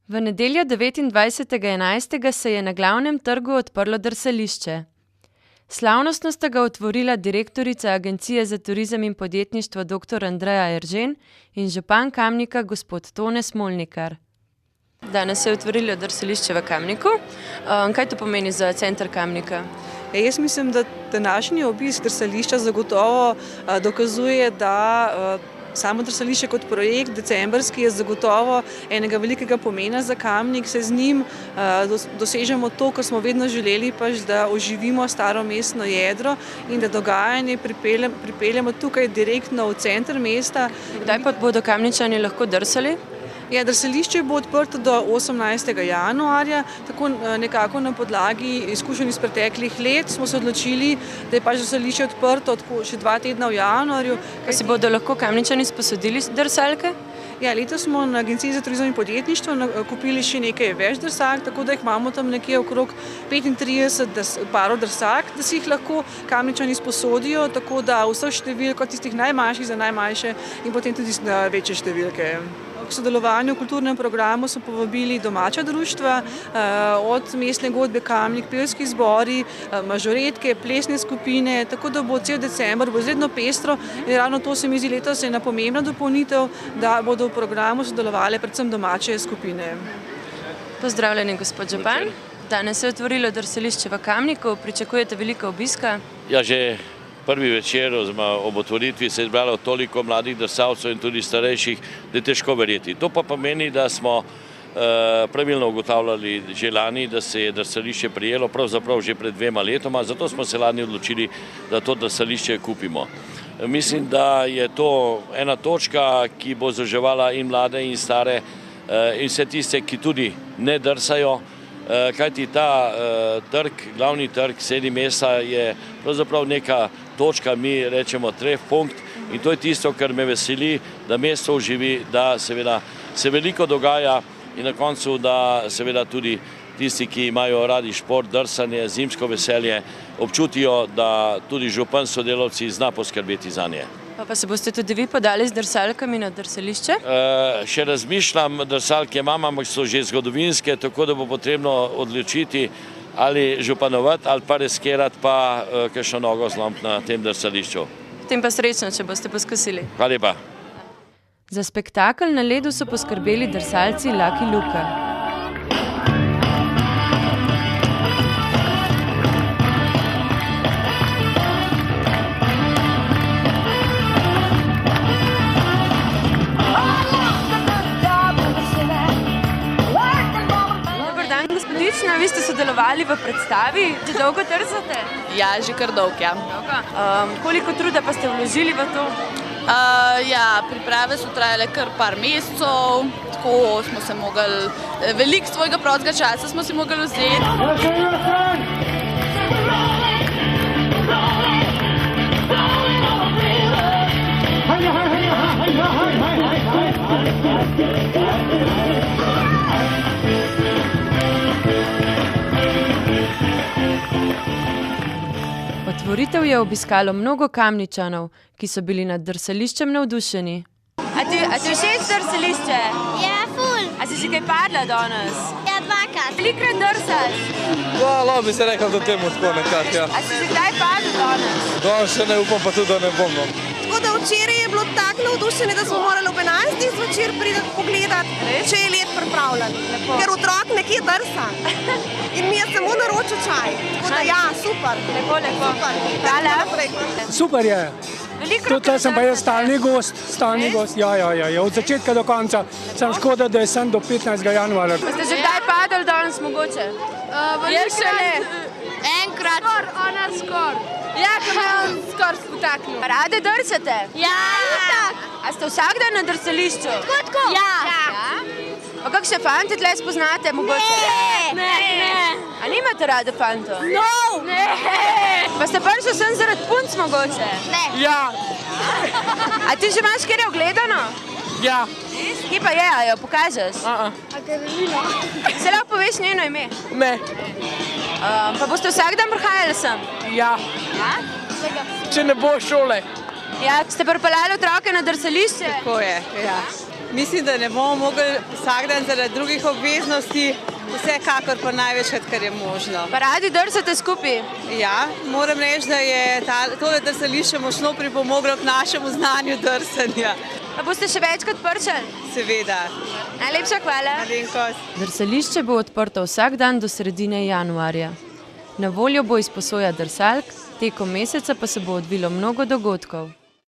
V nedeljo 29.11. se je na Glavnem trgu odprlo drsališče. Slavnostno sta ga otvorila direktorica Agencije za turizem in podjetništvo dr. Andreja Eržen in župan Kamnika gospod Tone Smolnikar. Danes se je otvorilo drsališče v Kamniku. Kaj to pomeni za center Kamnika? Jaz mislim, da današnji obisk drsališča zagotovo dokazuje, da samo drsališče kot projekt decembrski je zagotovo enega velikega pomena za Kamnik. Se z njim dosežemo to, kar smo vedno želeli, pač da oživimo staro mestno jedro in da dogajanje pripeljemo tukaj direktno v center mesta. Kdaj pa bodo Kamničani lahko drsali? Ja, drsališče bo odprto do 18. januarja, tako nekako na podlagi izkušenj iz preteklih let smo se odločili, da je pač drsališče odprto še 2 tedna v januarju. Kaj si bodo lahko Kamničani sposodili drsalke? Ja, letos smo na Agenciji za turizem in podjetništvo kupili še nekaj več drsalk, tako da jih imamo tam nekje okrog 35 parov drsalk, da si jih lahko Kamničani sposodijo, tako da vseh številk, od tistih najmanjših za najmanjše in potem tudi večje številke. K sodelovanju v kulturnem programu so povabili domača društva, od mestne godbe Kamnik, pevski zbori, mažoretke, plesne skupine, tako da bo cel december bo izredno pestro in ravno to se mi zdi letos ena pomembna dopolnitev, da bodo v programu sodelovale predvsem domače skupine. Pozdravljeni, gospod župan. Danes se je otvorilo drsališče v Kamniku, pričakujete veliko obiska? Ja, že prvi večer ob otvoritvi se je zbralo toliko mladih drsalcev in tudi starejših, da je težko verjeti. To pa pomeni, da smo pravilno ugotavljali že lani, da se je drsališče prijelo, pravzaprav že pred 2 letoma, zato smo se lani odločili, da to drsališče kupimo. Mislim, da je to ena točka, ki bo združevala in mlade in stare in vse tiste, ki tudi ne drsajo, kajti ta trg, glavni trg sredi mesta je pravzaprav neka točka, mi rečemo trefpunkt, in to je tisto, kar me veseli, da mesto oživi, da seveda se veliko dogaja in na koncu, da seveda tudi tisti, ki imajo radi šport, drsanje, zimsko veselje, občutijo, da tudi župan sodelavci zna poskrbeti za nje. Pa se boste tudi vi podali z drsalkami na drsališče? Še razmišljam, drsalke imam, ampak so že zgodovinske, tako da bo potrebno odločiti ali županovati ali pa riskirati pa kakšno nogo zlomiti na tem drsališču. Potem pa srečno, če boste poskusili. Hvala lepa. Za spektakel na ledu so poskrbeli drsalci Lucky Luka. Vi ste sodelovali v predstavi, že dolgo drsate? Ja, že kar dolgo, ja. Koliko truda pa ste vložili v to? Ja, priprave so trajale kar par mesecev, tako smo se mogli, veliko svojega prostega časa smo si mogli vzeti. Otvoritev je obiskalo mnogo Kamničanov, ki so bili nad drsališčem navdušeni. A ti všeč drsališče? Ja, ful. A si že kaj padla danes? Ja, 2-krat. Velikokrat drsaš? Ja, lahko bi se rekel, da temu tako nekako, ja. A si že kdaj padla danes? Danes še ne upam, pa tudi da ne bom. Tako da včeraj je bilo tako navdušenje, da smo morali ob 11. zvečer priti pogledati, če je let pripravljen. Ker otrok nekje drsa. In mi je samo naročil čaj. Tako da ja, super. Lepo. Hvala. Super je. Tukaj sem pa jaz stalni gost. Ja. Od začetka do konca. Sem škoda, da je sem do 15. januarja. Pa ste že kdaj padali danes mogoče? Jaz še ne. Enkrat. Ona skor. Ja, ko me on skor spotaknil. Rade drsate? Ja. A ste vsak dan na drsališču? Tako. Ja. Pa kakšne fante tle spoznate mogoče? Ne. A nimate rade fantov? No. Ne. Pa ste prišli sem zaradi punc mogoče? Ne. Ja. A ti že imaš kjer ogledano? Ja. Kje pa je, a jo pokažeš? Karolina. Se lahko poveš njeno ime? Ne. Pa boste vsak dan prihajali sem? Ja. Če ne bo šole. Ja, ste pripeljali otroke na drsališče? Tako je, ja. Mislim, da ne bomo mogli vsak dan zaradi drugih obveznosti, vsekakor pa največkrat, kar je možno. Pa radi drsate skupaj? Ja, moram reči, da je tole drsališče močno pripomoglo k našemu znanju drsanja. Pa boste še večkrat pršali? Seveda. Najlepša hvala. Drsališče bo odprto vsak dan do sredine januarja. Na voljo bo izposoja drsalk, tekom meseca pa se bo odvilo mnogo dogodkov.